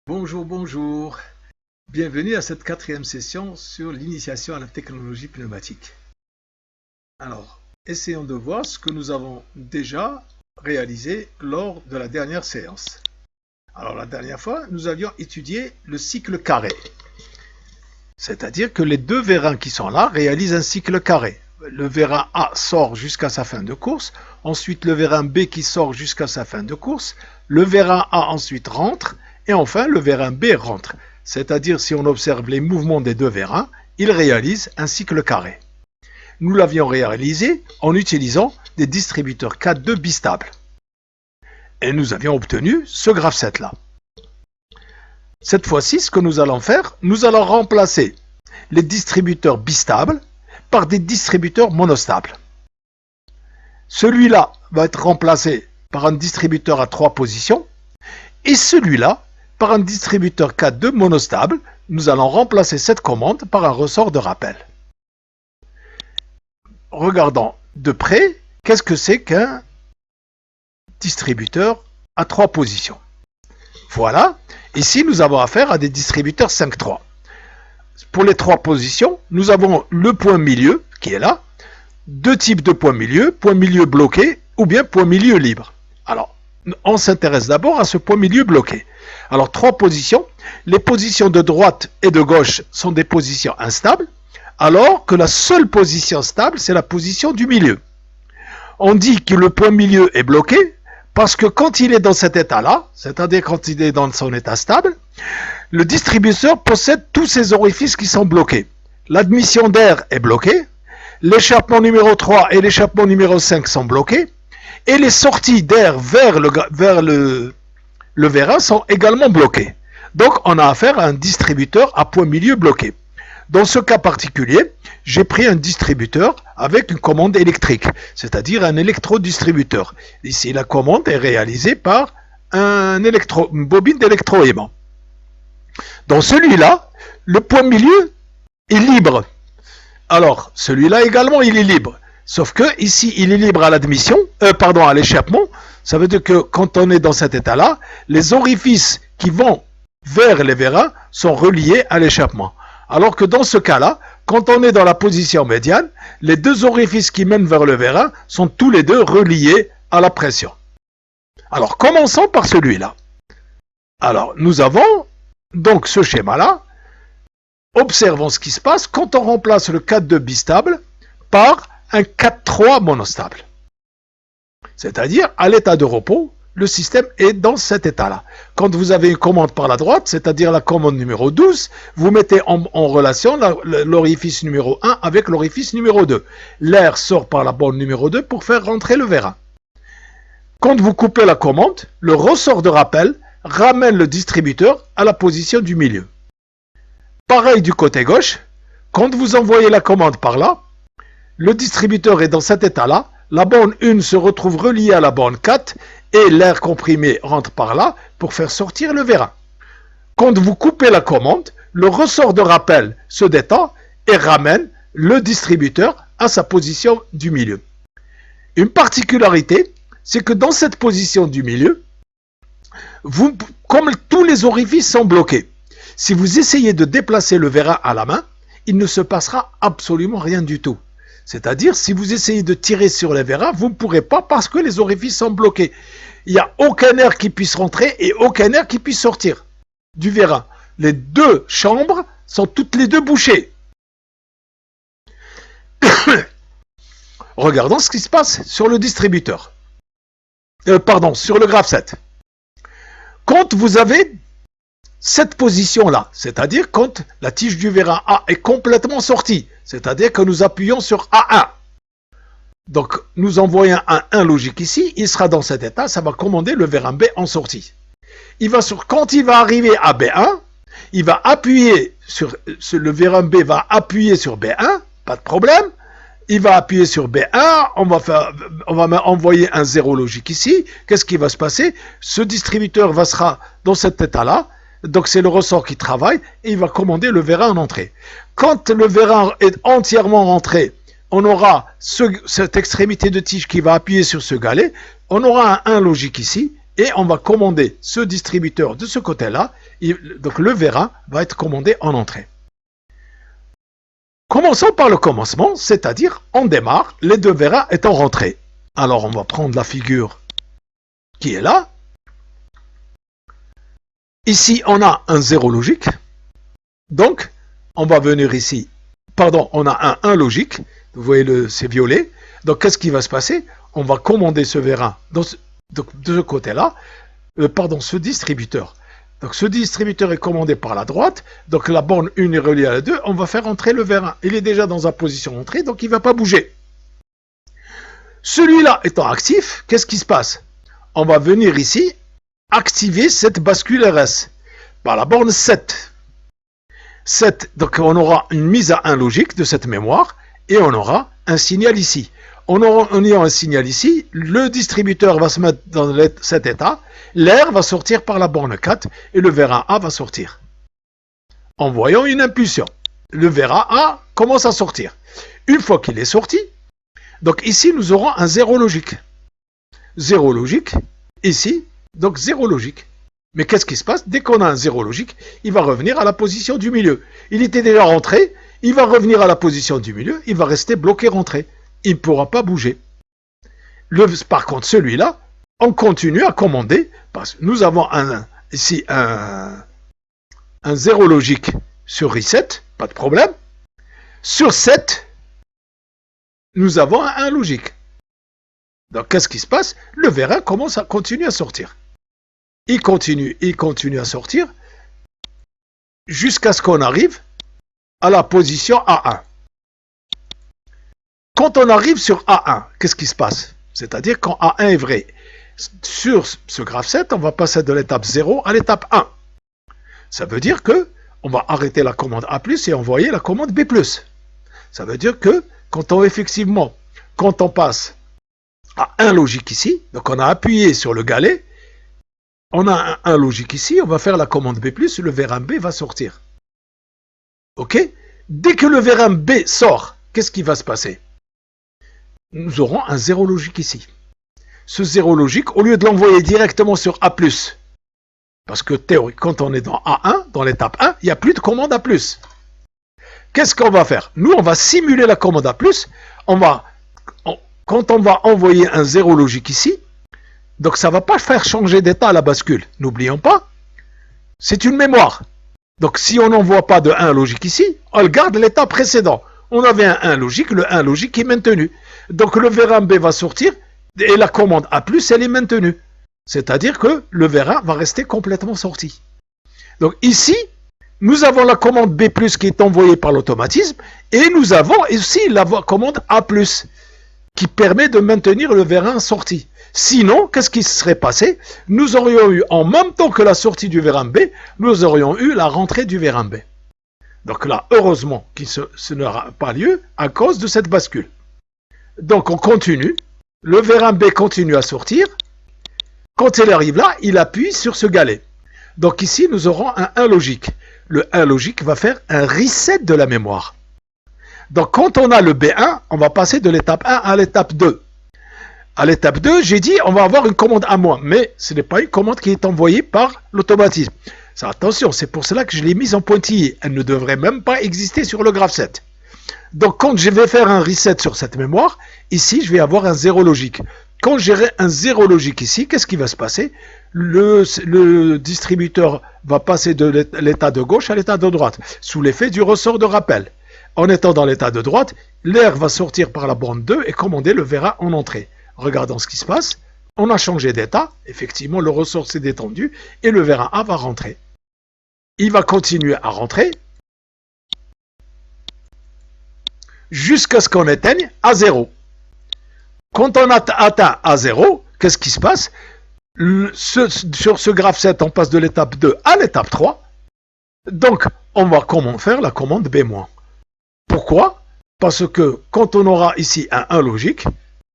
Bonjour, bonjour. Bienvenue à cette quatrième session sur l'initiation à la technologie pneumatique. Alors, essayons de voir ce que nous avons déjà réalisé lors de la dernière séance. Alors, la dernière fois, nous avions étudié le cycle carré. C'est-à-dire que les deux vérins qui sont là réalisent un cycle carré. Le vérin A sort jusqu'à sa fin de course, ensuite le vérin B qui sort jusqu'à sa fin de course, le vérin A ensuite rentre, et enfin le vérin B rentre. C'est-à-dire, si on observe les mouvements des deux vérins, ils réalisent un cycle carré. Nous l'avions réalisé en utilisant des distributeurs K2 bistables. Et nous avions obtenu ce graphe-set-là. Cette fois-ci, ce que nous allons faire, nous allons remplacer les distributeurs bistables par des distributeurs monostables. Celui-là va être remplacé par un distributeur à 3 positions et celui-là par un distributeur K2 monostable. Nous allons remplacer cette commande par un ressort de rappel. Regardons de près, qu'est-ce que c'est qu'un distributeur à 3 positions? Voilà, ici nous avons affaire à des distributeurs 5-3. Pour les 3 positions, nous avons le point milieu qui est là, deux types de point milieu bloqué ou bien point milieu libre. Alors, on s'intéresse d'abord à ce point milieu bloqué. Alors, 3 positions. Les positions de droite et de gauche sont des positions instables, alors que la seule position stable, c'est la position du milieu. On dit que le point milieu est bloqué parce que quand il est dans cet état-là, c'est-à-dire quand il est dans son état stable, le distributeur possède tous ces orifices qui sont bloqués. L'admission d'air est bloquée, l'échappement numéro 3 et l'échappement numéro 5 sont bloqués, et les sorties d'air vers le vérin sont également bloquées. Donc on a affaire à un distributeur à point milieu bloqué. Dans ce cas particulier, j'ai pris un distributeur avec une commande électrique, c'est-à-dire un électrodistributeur. Ici, la commande est réalisée par une bobine d'électroaimant. Dans celui-là, le point milieu est libre. Alors, celui-là également, il est libre. Sauf que ici, il est libre à l'admission, à l'échappement. Ça veut dire que quand on est dans cet état-là, les orifices qui vont vers les vérins sont reliés à l'échappement. Alors que dans ce cas-là, quand on est dans la position médiane, les deux orifices qui mènent vers le vérin sont tous les deux reliés à la pression. Alors, commençons par celui-là. Alors, nous avons donc ce schéma-là. Observons ce qui se passe quand on remplace le 4-2 bistable par un 4-3 monostable. C'est-à-dire, à l'état de repos, le système est dans cet état-là. Quand vous avez une commande par la droite, c'est-à-dire la commande numéro 12, vous mettez en relation l'orifice numéro 1 avec l'orifice numéro 2. L'air sort par la borne numéro 2 pour faire rentrer le vérin. Quand vous coupez la commande, le ressort de rappel ramène le distributeur à la position du milieu. Pareil du côté gauche, quand vous envoyez la commande par là, le distributeur est dans cet état-là, la borne 1 se retrouve reliée à la borne 4 et l'air comprimé rentre par là pour faire sortir le vérin. Quand vous coupez la commande, le ressort de rappel se détend et ramène le distributeur à sa position du milieu. Une particularité, c'est que dans cette position du milieu, comme tous les orifices sont bloqués, si vous essayez de déplacer le vérin à la main, il ne se passera absolument rien du tout. C'est-à-dire, si vous essayez de tirer sur les vérins, vous ne pourrez pas parce que les orifices sont bloqués. Il n'y a aucun air qui puisse rentrer et aucun air qui puisse sortir du vérin. Les deux chambres sont toutes les deux bouchées. Regardons ce qui se passe sur le distributeur. Sur le graphe 7. Quand vous avez cette position-là, c'est-à-dire quand la tige du vérin A est complètement sortie, c'est-à-dire que nous appuyons sur A1. Donc, nous envoyons un 1 logique ici, il sera dans cet état, ça va commander le vérin B en sortie. Quand il va arriver à B1, il va appuyer le vérin B va appuyer sur B1, pas de problème. Il va appuyer sur B1, on va envoyer un 0 logique ici. Qu'est-ce qui va se passer? Ce distributeur sera dans cet état-là. Donc c'est le ressort qui travaille et il va commander le vérin en entrée. Quand le vérin est entièrement rentré, on aura cette extrémité de tige qui va appuyer sur ce galet. On aura un 1 logique ici et on va commander ce distributeur de ce côté-là Donc le V1 va être commandé en entrée. Commençons par le commencement, c'est-à-dire on démarre, les deux V1 étant rentrés. Alors on va prendre la figure qui est là. Ici on a un 0 logique. Donc on va venir ici. Pardon, on a un 1 logique. Vous voyez, c'est violet. Donc qu'est-ce qui va se passer? On va commander ce V1 donc, de ce côté-là. Ce distributeur. Donc ce distributeur est commandé par la droite, donc la borne 1 est reliée à la 2, on va faire entrer le V1. Il est déjà dans sa position entrée, donc il ne va pas bouger. Celui-là étant actif, qu'est-ce qui se passe? On va venir ici, activer cette bascule RS par la borne 7. 7, donc on aura une mise à 1 logique de cette mémoire, et on aura un signal ici. En ayant un signal ici, le distributeur va se mettre dans cet état, l'air va sortir par la borne 4 et le V1A va sortir. En voyant une impulsion, le V1A commence à sortir. Une fois qu'il est sorti, donc ici nous aurons un 0 logique. 0 logique, ici, donc 0 logique. Mais qu'est-ce qui se passe? Dès qu'on a un 0 logique, il va revenir à la position du milieu. Il était déjà rentré, il va revenir à la position du milieu, il va rester bloqué rentré. Il ne pourra pas bouger. Par contre, celui-là, on continue à commander, parce que nous avons ici un 0 logique sur reset, pas de problème. Sur 7, nous avons un 1 logique. Donc, qu'est-ce qui se passe? Le V1 commence à continuer à sortir. Il continue à sortir, jusqu'à ce qu'on arrive à la position A1. Quand on arrive sur A1, qu'est-ce qui se passe? C'est-à-dire quand A1 est vrai. Sur ce graphe 7, on va passer de l'étape 0 à l'étape 1. Ça veut dire que on va arrêter la commande A+, et envoyer la commande B+. Ça veut dire que quand on passe à 1 logique ici, donc on a appuyé sur le galet, on a un 1 logique ici, on va faire la commande B+, le V1B va sortir. Ok? Dès que le V1B sort, qu'est-ce qui va se passer? Nous aurons un 0 logique ici. Ce 0 logique, au lieu de l'envoyer directement sur A+, parce que théoriquement, quand on est dans A1, dans l'étape 1, il n'y a plus de commande A+. Qu'est-ce qu'on va faire? Nous, on va simuler la commande A+, quand on va envoyer un 0 logique ici, donc ça ne va pas faire changer d'état à la bascule. N'oublions pas, c'est une mémoire. Donc si on n'envoie pas de 1 logique ici, on garde l'état précédent. On avait un 1 logique, le 1 logique est maintenu. Donc le V1B va sortir et la commande A+, elle est maintenue. C'est-à-dire que le V1 va rester complètement sorti. Donc ici, nous avons la commande B+, qui est envoyée par l'automatisme, et nous avons aussi la commande A+, qui permet de maintenir le V1 sorti. Sinon, qu'est-ce qui se serait passé? Nous aurions eu, en même temps que la sortie du V1B, nous aurions eu la rentrée du V1B. Donc là, heureusement que ce n'aura pas lieu à cause de cette bascule. Donc on continue, le V1B continue à sortir. Quand il arrive là, il appuie sur ce galet. Donc ici, nous aurons un 1 logique. Le 1 logique va faire un reset de la mémoire. Donc quand on a le B1, on va passer de l'étape 1 à l'étape 2. À l'étape 2, j'ai dit, on va avoir une commande à moi, mais ce n'est pas une commande qui est envoyée par l'automatisme. Ça, attention, c'est pour cela que je l'ai mise en pointillé. Elle ne devrait même pas exister sur le graphe 7. Donc quand je vais faire un reset sur cette mémoire, ici je vais avoir un 0 logique. Quand j'aurai un 0 logique ici, qu'est-ce qui va se passer? Le distributeur va passer de l'état de gauche à l'état de droite, sous l'effet du ressort de rappel. En étant dans l'état de droite, l'air va sortir par la borne 2 et commander le V1 en entrée. Regardons ce qui se passe. On a changé d'état, effectivement le ressort s'est détendu et le V1A va rentrer. Il va continuer à rentrer jusqu'à ce qu'on atteigne A0. Quand on a atteint A0, qu'est-ce qui se passe? Sur ce graphe 7, on passe de l'étape 2 à l'étape 3. Donc, on va faire la commande B-. Pourquoi? Parce que quand on aura ici un 1 logique,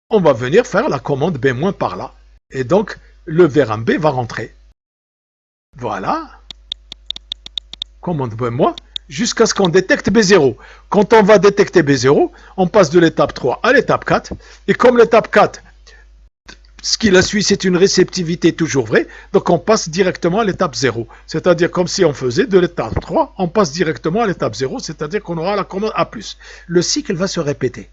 on va venir faire la commande B- par là. Et donc, le V1B va rentrer. Voilà. Commande B- jusqu'à ce qu'on détecte B0. Quand on va détecter B0, on passe de l'étape 3 à l'étape 4. Et comme l'étape 4, ce qui la suit, c'est une réceptivité toujours vraie, donc on passe directement à l'étape 0. C'est-à-dire comme si on faisait de l'étape 3, on passe directement à l'étape 0, c'est-à-dire qu'on aura la commande A+. Le cycle va se répéter.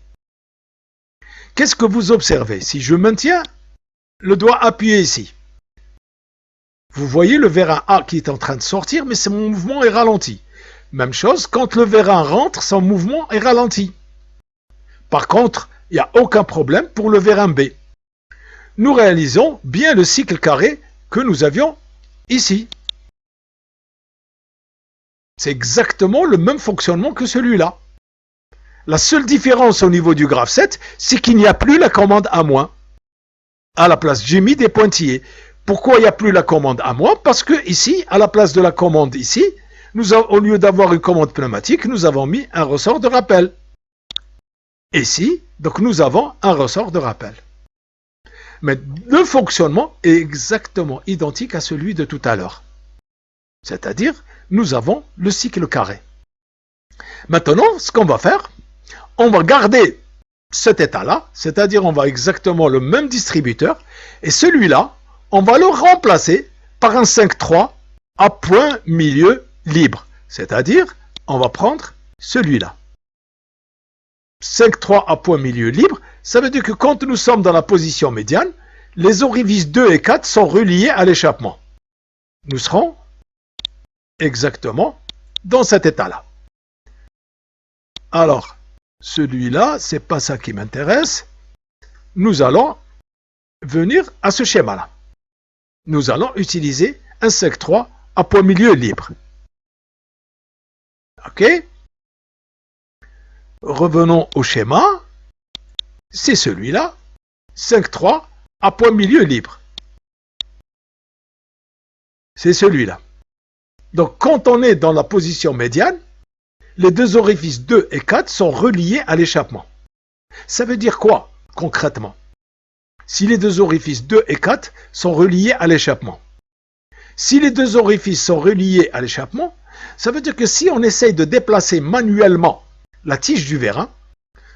Qu'est-ce que vous observez? Si je maintiens le doigt appuyé ici, vous voyez le vérin A qui est en train de sortir, mais son mouvement est ralenti. Même chose, quand le vérin rentre, son mouvement est ralenti. Par contre, il n'y a aucun problème pour le vérin B. Nous réalisons bien le cycle carré que nous avions ici. C'est exactement le même fonctionnement que celui-là. La seule différence au niveau du graphe 7, c'est qu'il n'y a plus la commande à moins. À la place, j'ai mis des pointillés. Pourquoi il n'y a plus la commande à moins? Parce que ici, à la place de la commande ici, au lieu d'avoir une commande pneumatique, nous avons mis un ressort de rappel. Ici, donc nous avons un ressort de rappel. Mais le fonctionnement est exactement identique à celui de tout à l'heure. C'est-à-dire, nous avons le cycle carré. Maintenant, ce qu'on va faire, on va garder cet état-là, c'est-à-dire on va exactement le même distributeur, et celui-là, on va le remplacer par un 5,3 à point milieu libre. C'est-à-dire, on va prendre celui-là. 5,3 à point milieu libre, ça veut dire que quand nous sommes dans la position médiane, les orifices 2 et 4 sont reliés à l'échappement. Nous serons exactement dans cet état-là. Alors, celui-là, c'est pas ça qui m'intéresse. Nous allons venir à ce schéma-là. Nous allons utiliser un 5,3 à point milieu libre. OK? Revenons au schéma. C'est celui-là. 5,3 à point milieu libre. C'est celui-là. Donc, quand on est dans la position médiane, les deux orifices 2 et 4 sont reliés à l'échappement. Ça veut dire quoi, concrètement? Si les deux orifices 2 et 4 sont reliés à l'échappement. Si les deux orifices sont reliés à l'échappement, ça veut dire que si on essaye de déplacer manuellement la tige du vérin,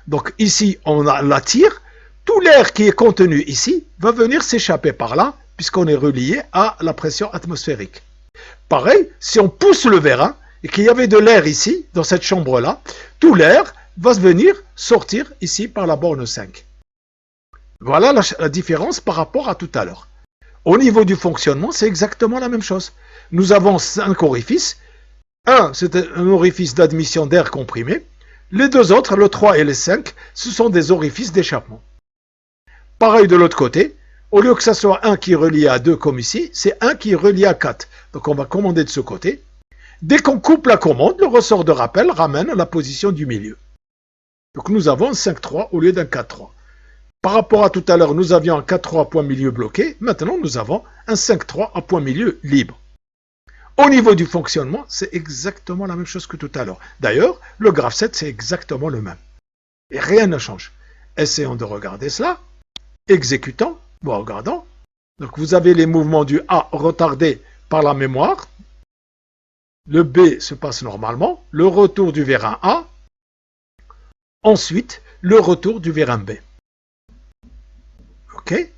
donc ici on la tire, tout l'air qui est contenu ici va venir s'échapper par là, puisqu'on est relié à la pression atmosphérique. Pareil, si on pousse le vérin, et qu'il y avait de l'air ici, dans cette chambre-là, tout l'air va venir sortir ici par la borne 5. Voilà la différence par rapport à tout à l'heure. Au niveau du fonctionnement, c'est exactement la même chose. Nous avons 5 orifices. Un, c'est un orifice d'admission d'air comprimé. Les deux autres, le 3 et le 5, ce sont des orifices d'échappement. Pareil de l'autre côté. Au lieu que ce soit un qui est relié à 2 comme ici, c'est un qui est relié à 4. Donc on va commander de ce côté. Dès qu'on coupe la commande, le ressort de rappel ramène à la position du milieu. Donc nous avons un 5,3 au lieu d'un 4,3. Par rapport à tout à l'heure, nous avions un 4,3 à point milieu bloqué. Maintenant, nous avons un 5,3 à point milieu libre. Au niveau du fonctionnement, c'est exactement la même chose que tout à l'heure. D'ailleurs, le graphe 7, c'est exactement le même. Et rien ne change. Essayons de regarder cela. Exécutons. Bon, regardons. Donc vous avez les mouvements du A retardés par la mémoire. Le B se passe normalement. Le retour du vérin A. Ensuite, le retour du vérin B. OK?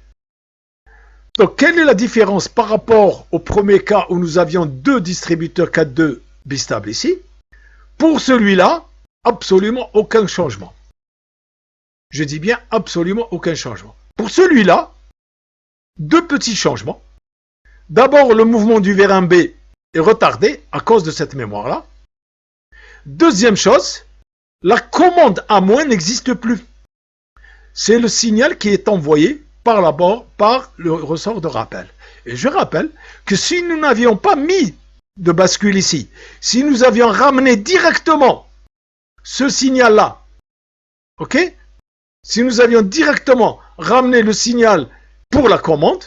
Donc, quelle est la différence par rapport au premier cas où nous avions deux distributeurs 4,2 bistables ici? Pour celui-là, absolument aucun changement. Je dis bien absolument aucun changement. Pour celui-là, deux petits changements. D'abord, le mouvement du vérin B est retardé à cause de cette mémoire-là. Deuxième chose, la commande à moins n'existe plus. C'est le signal qui est envoyé par le ressort de rappel. Et je rappelle que si nous n'avions pas mis de bascule ici, si nous avions ramené directement ce signal-là, ok? Si nous avions directement ramené le signal pour la commande,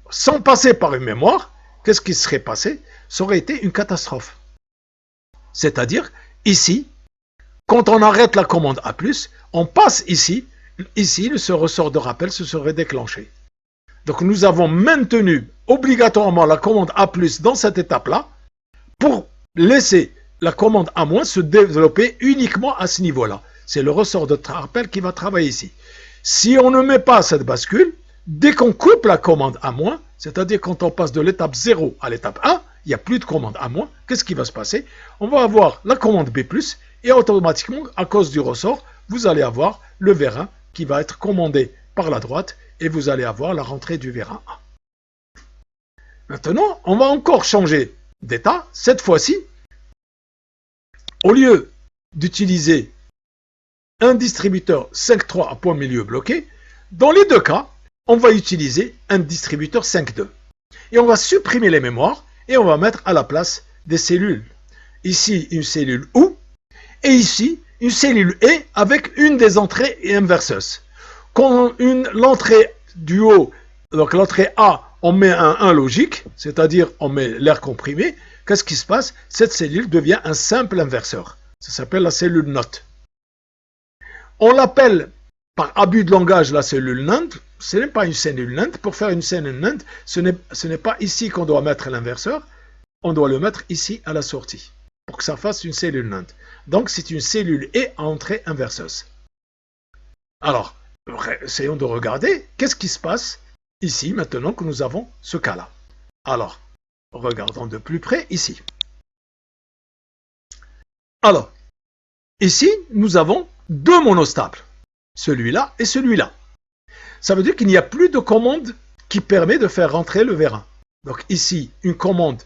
sans passer par une mémoire, qu'est-ce qui serait passé? Ça aurait été une catastrophe. C'est-à-dire, ici, quand on arrête la commande A+, on passe ici, ce ressort de rappel se serait déclenché. Donc nous avons maintenu obligatoirement la commande A+, dans cette étape-là, pour laisser la commande A- se développer uniquement à ce niveau-là. C'est le ressort de rappel qui va travailler ici. Si on ne met pas cette bascule, Dès qu'on coupe la commande à moins, c'est-à-dire quand on passe de l'étape 0 à l'étape 1, il n'y a plus de commande à moins, qu'est-ce qui va se passer? On va avoir la commande B+, et automatiquement, à cause du ressort, vous allez avoir le vérin qui va être commandé par la droite, et vous allez avoir la rentrée du vérin A. Maintenant, on va encore changer d'état. Cette fois-ci, au lieu d'utiliser un distributeur 5.3 à point milieu bloqué, dans les deux cas, on va utiliser un distributeur 5.2. Et on va supprimer les mémoires et on va mettre à la place des cellules. Ici, une cellule OU et ici, une cellule E avec une des entrées et inverseuses. Quand l'entrée du haut, donc l'entrée A, on met un 1 logique, c'est-à-dire on met l'air comprimé, qu'est-ce qui se passe? Cette cellule devient un simple inverseur. Ça s'appelle la cellule NOT. On l'appelle par abus de langage la cellule NAND. Ce n'est pas une cellule NAND. Pour faire une cellule NAND, ce n'est pas ici qu'on doit mettre l'inverseur. On doit le mettre ici à la sortie pour que ça fasse une cellule NAND. Donc c'est une cellule E à entrée inverseuse. Alors, essayons de regarder qu'est-ce qui se passe ici maintenant que nous avons ce cas-là. Alors, regardons de plus près ici. Alors, ici, nous avons deux monostables, celui-là et celui-là. Ça veut dire qu'il n'y a plus de commande qui permet de faire rentrer le vérin. Donc ici, une commande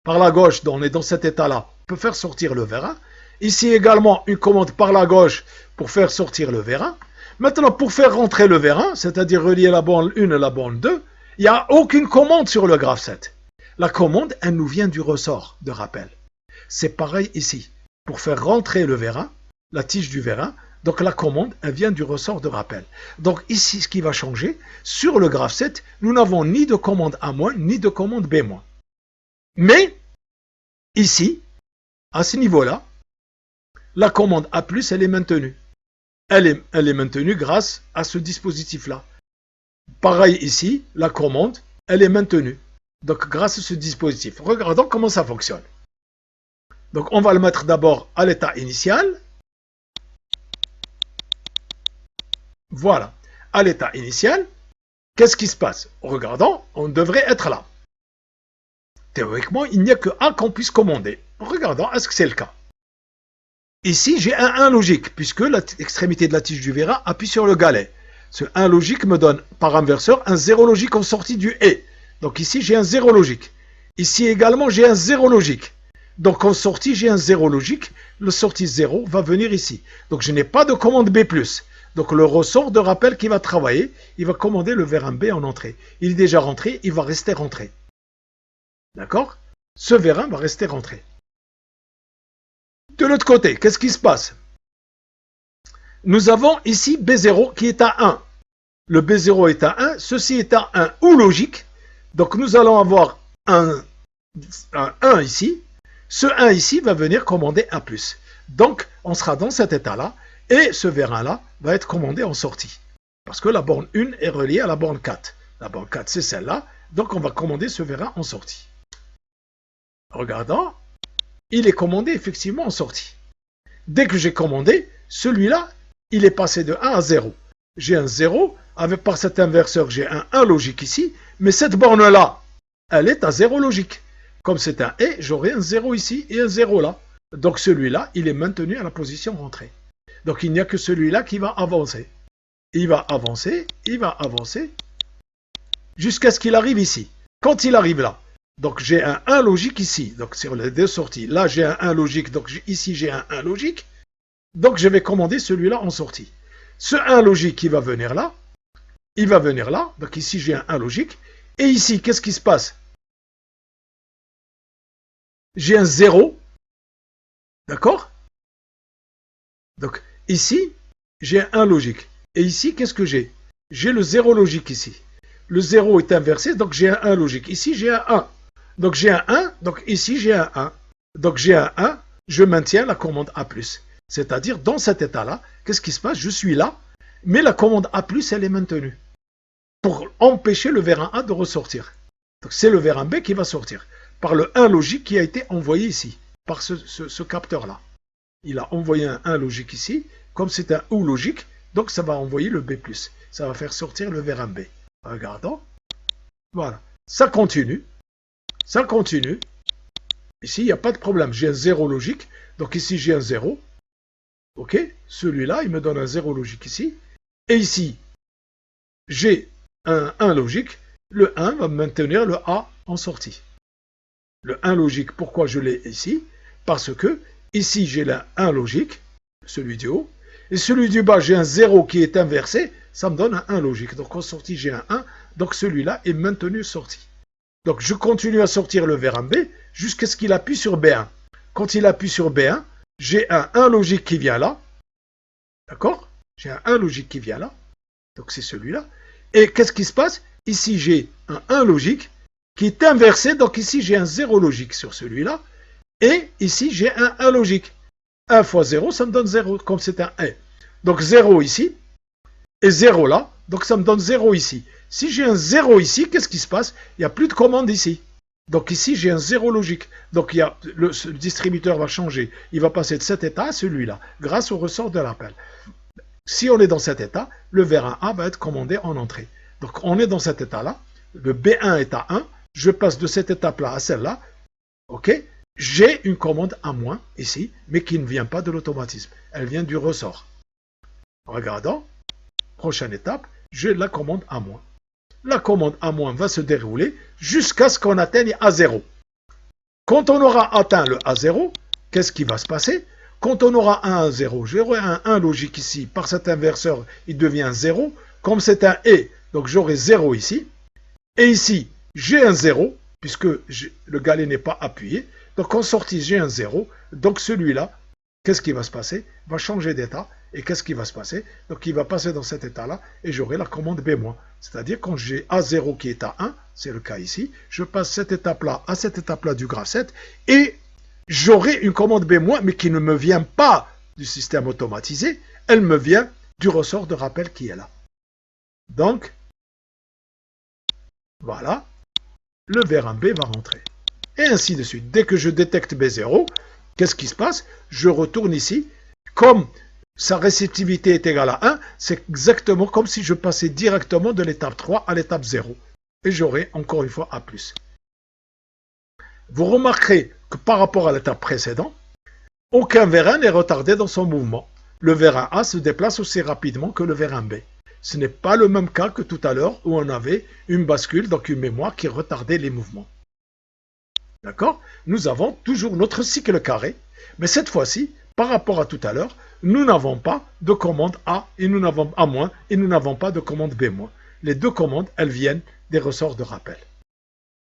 par la gauche, dont on est dans cet état-là, peut faire sortir le vérin. Ici également, une commande par la gauche pour faire sortir le vérin. Maintenant, pour faire rentrer le vérin, c'est-à-dire relier la borne 1 et la borne 2, il n'y a aucune commande sur le graphe 7. La commande, elle nous vient du ressort de rappel. C'est pareil ici. Pour faire rentrer le vérin, la tige du vérin, donc la commande, elle vient du ressort de rappel. Donc ici, ce qui va changer, sur le graphe 7, nous n'avons ni de commande A-, ni de commande B-. Mais, ici, à ce niveau-là, la commande A+, elle est maintenue. Elle est maintenue grâce à ce dispositif-là. Pareil ici, la commande, elle est maintenue. Donc grâce à ce dispositif. Regardons comment ça fonctionne. Donc on va le mettre d'abord à l'état initial. Voilà. À l'état initial, qu'est-ce qui se passe? Regardons, on devrait être là. Théoriquement, il n'y a que A qu'on puisse commander. Regardons, est-ce que c'est le cas? Ici, j'ai un 1 logique, puisque l'extrémité de la tige du vérin appuie sur le galet. Ce 1 logique me donne, par inverseur, un 0 logique en sortie du E. Donc ici, j'ai un 0 logique. Ici également, j'ai un 0 logique. Donc en sortie, j'ai un 0 logique. Le sortie 0 va venir ici. Donc je n'ai pas de commande B+. Donc le ressort de rappel qui va travailler, il va commander le vérin B en entrée. Il est déjà rentré, il va rester rentré. D'accord? Ce vérin va rester rentré. De l'autre côté, qu'est-ce qui se passe? Nous avons ici B0 qui est à 1. Le B0 est à 1, ceci est à 1 ou logique. Donc nous allons avoir un 1 ici. Ce 1 ici va venir commander 1+. Donc on sera dans cet état-là et ce vérin-là va être commandé en sortie. Parce que la borne 1 est reliée à la borne 4. La borne 4 c'est celle-là, donc on va commander ce vérin en sortie. Regardons, il est commandé effectivement en sortie. Dès que j'ai commandé, celui-là, il est passé de 1 à 0. J'ai un 0, par cet inverseur, j'ai un 1 logique ici, mais cette borne-là, elle est à 0 logique. Comme c'est un E, j'aurai un 0 ici et un 0 là. Donc celui-là, il est maintenu à la position rentrée. Donc il n'y a que celui-là qui va avancer. Il va avancer, jusqu'à ce qu'il arrive ici. Quand il arrive là, donc j'ai un 1 logique ici, donc sur les deux sorties. Là j'ai un 1 logique, donc ici j'ai un 1 logique. Donc je vais commander celui-là en sortie. Ce 1 logique qui va venir là, il va venir là, donc ici j'ai un 1 logique. Et ici, qu'est-ce qui se passe? J'ai un 0, d'accord? Donc ici, j'ai un 1 logique. Et ici, qu'est-ce que j'ai? J'ai le 0 logique ici. Le 0 est inversé, donc j'ai un 1 logique. Ici, j'ai un 1. Donc j'ai un 1, donc ici j'ai un 1. Donc j'ai un 1, je maintiens la commande A+. C'est-à-dire, dans cet état-là, qu'est-ce qui se passe? Je suis là, mais la commande A+, elle est maintenue. Pour empêcher le vérin A de ressortir. Donc c'est le vérin B qui va sortir. Par le 1 logique qui a été envoyé ici, par ce capteur-là. Il a envoyé un 1 logique ici, comme c'est un OU logique, donc ça va envoyer le B+. Ça va faire sortir le vérin B. Regardons. Voilà. Ça continue. Ça continue. Ici, il n'y a pas de problème. J'ai un 0 logique. Donc ici, j'ai un 0. OK. Celui-là, il me donne un 0 logique ici. Et ici, j'ai un 1 logique. Le 1 va maintenir le A en sortie. Le 1 logique, pourquoi je l'ai ici? Parce que ici, j'ai le 1 logique, celui du haut. Et celui du bas, j'ai un 0 qui est inversé. Ça me donne un 1 logique. Donc en sortie, j'ai un 1. Donc celui-là est maintenu sorti. Donc je continue à sortir le vers B jusqu'à ce qu'il appuie sur B1. Quand il appuie sur B1, j'ai un 1 logique qui vient là. D'accord? J'ai un 1 logique qui vient là. Donc c'est celui-là. Et qu'est-ce qui se passe? Ici, j'ai un 1 logique qui est inversé. Donc ici, j'ai un 0 logique sur celui-là. Et ici, j'ai un 1 logique. 1 fois 0, ça me donne 0, comme c'est un 1. Donc 0 ici, et 0 là. Donc ça me donne 0 ici. Si j'ai un 0 ici, qu'est-ce qui se passe? Il n'y a plus de commande ici. Donc ici, j'ai un 0 logique. Donc le distributeur va changer. Il va passer de cet état à celui-là, grâce au ressort de l'appel. Si on est dans cet état, le vers 1A va être commandé en entrée. Donc on est dans cet état-là. Le B1 est à 1. Je passe de cette étape-là à celle-là. OK? J'ai une commande à moins ici, mais qui ne vient pas de l'automatisme. Elle vient du ressort. Regardons. Prochaine étape, j'ai la commande à moins. La commande à moins va se dérouler jusqu'à ce qu'on atteigne A0. Quand on aura atteint le A0, qu'est-ce qui va se passer? Quand on aura un A0, j'aurai un 1 logique ici. Par cet inverseur, il devient 0. Comme c'est un et, donc j'aurai 0 ici. Et ici, j'ai un 0, puisque le galet n'est pas appuyé. Donc en sortie, j'ai un 0. Donc celui-là, qu'est-ce qui va se passer? Il va changer d'état. Et qu'est-ce qui va se passer? Donc il va passer dans cet état-là et j'aurai la commande B-. C'est-à-dire quand j'ai A0 qui est à 1, c'est le cas ici, je passe cette étape-là à cette étape-là du graphe 7 et j'aurai une commande B- mais qui ne me vient pas du système automatisé, elle me vient du ressort de rappel qui est là. Donc, voilà, le vers B va rentrer. Et ainsi de suite. Dès que je détecte B0, qu'est-ce qui se passe? Je retourne ici, comme sa réceptivité est égale à 1, c'est exactement comme si je passais directement de l'étape 3 à l'étape 0. Et j'aurai encore une fois A+. Vous remarquerez que par rapport à l'étape précédente, aucun vers1 n'est retardé dans son mouvement. Le vers1A se déplace aussi rapidement que le vers1B. Ce n'est pas le même cas que tout à l'heure où on avait une bascule, donc une mémoire qui retardait les mouvements. D'accord? Nous avons toujours notre cycle carré, mais cette fois-ci, par rapport à tout à l'heure, nous n'avons pas de commande A et nous n'avons A- et nous n'avons pas de commande B-. Les deux commandes, elles viennent des ressorts de rappel.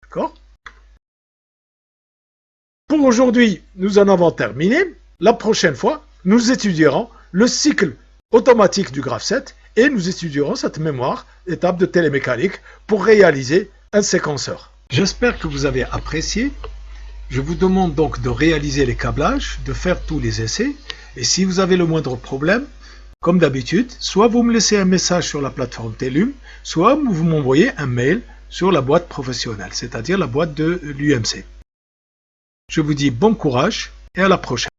D'accord? Pour aujourd'hui, nous en avons terminé. La prochaine fois, nous étudierons le cycle automatique du graphe 7 et nous étudierons cette mémoire, étape de télémécanique, pour réaliser un séquenceur. J'espère que vous avez apprécié. Je vous demande donc de réaliser les câblages, de faire tous les essais. Et si vous avez le moindre problème, comme d'habitude, soit vous me laissez un message sur la plateforme Telum, soit vous m'envoyez un mail sur la boîte professionnelle, c'est-à-dire la boîte de l'UMC. Je vous dis bon courage et à la prochaine.